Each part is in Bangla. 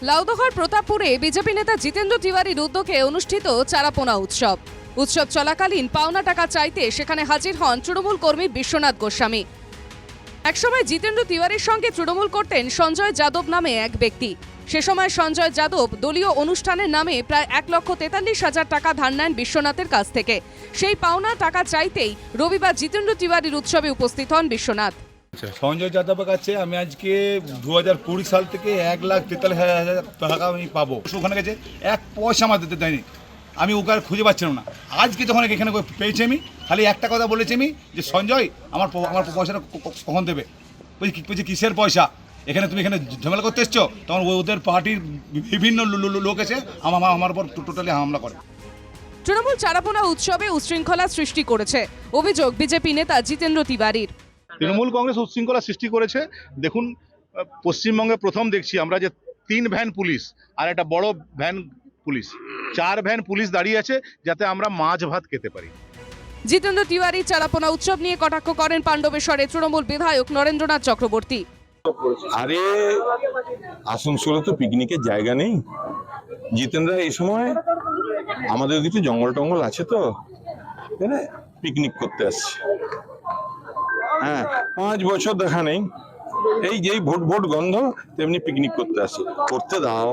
লাউদহার প্রতাপপুরে বিজেপি নেতা জিতেন্দ্র তিওয়ারির উদ্যোগে অনুষ্ঠিত চারাপোনা উৎসব। উৎসব চলাকালীন পাওনা টাকা চাইতে সেখানে হাজির হন তৃণমূল কর্মী বিশ্বনাথ গোস্বামী। একসময় জিতেন্দ্র তিওয়ারির সঙ্গে তৃণমূল করতেন সঞ্জয় যাদব নামে এক ব্যক্তি। সে সময় সঞ্জয় যাদব দলীয় অনুষ্ঠানের নামে প্রায় 1,43,000 টাকা ধার নেন বিশ্বনাথের কাছ থেকে। সেই পাওনা টাকা চাইতেই রবিবার জিতেন্দ্র তিওয়ারির উৎসবে উপস্থিত হন বিশ্বনাথ। সঞ্জয় যাদবের কাছে আমি আজকে 2020 সাল থেকে 1,43,000 টাকা আমি পাবো। ওখানে গেছে 1 পয়সা আমার দিতে দেয়নি, আমি ওকে আর খুঁজে পাচ্ছিলাম না। আজকে যখন এখানে পেয়েছি আমি খালি একটা কথা বলেছি আমি যে সঞ্জয় আমার পয়সাটা কখন দেবে। বলছি কিসের পয়সা, এখানে তুমি এখানে ঝামেলা করতে এসছো? তখন ওদের পার্টির বিভিন্ন লোক এসে আমার উপর টোটালি হামলা করে। তৃণমূল চারাপোনা উৎসবে উচ্ছৃঙ্খলা সৃষ্টি করেছে অভিযোগ বিজেপি নেতা জিতেন্দ্র তিওয়ারির। তৃণমূল কংগ্রেস উচ্ছৃঙ্খলা সৃষ্টি করেছে। দেখুন, পশ্চিমবঙ্গে প্রথম দেখছি আমরা যে 3 ভ্যান পুলিশ আর একটা বড় ভ্যান পুলিশ, 4 ভ্যান পুলিশ দাঁড়িয়ে আছে যাতে আমরা মাছ ভাত খেতে পারি। জিতেন্দ্র তিওয়ারি চারাপোনা উৎসব নিয়ে কটাক্ষ করেন পাণ্ডবেশ্বরে তৃণমূল বিধায়ক নরেন্দ্রনাথ চক্রবর্তী। আরে আসানসোলে তো পিকনিকের জায়গা নেই। জিতেন্দ্র এই সময় আমাদের ওদিকে জঙ্গল টঙ্গল আছে তো পিকনিক করতে আসছে। হ্যাঁ, 5 বছর দেখা নেই, এই যেই ভোট গন্ধ তেমনি পিকনিক করতে আসে। করতে দাও।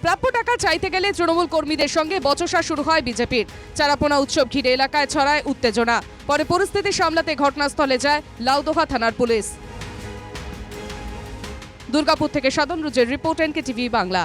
প্রাপ্য টাকা চাইতে গেলে তৃণমূল কর্মীদের সঙ্গে বচসা শুরু হয় বিজেপির। চারাপোনা উৎসব ঘিরে এলাকায় ছড়ায় উত্তেজনা। পরে পরিস্থিতি সামলাতে ঘটনাস্থলে যায় লাউদহা থানার পুলিশ। দুর্গাপুর থেকে সাধন রুজের রিপোর্ট, NKTV বাংলা।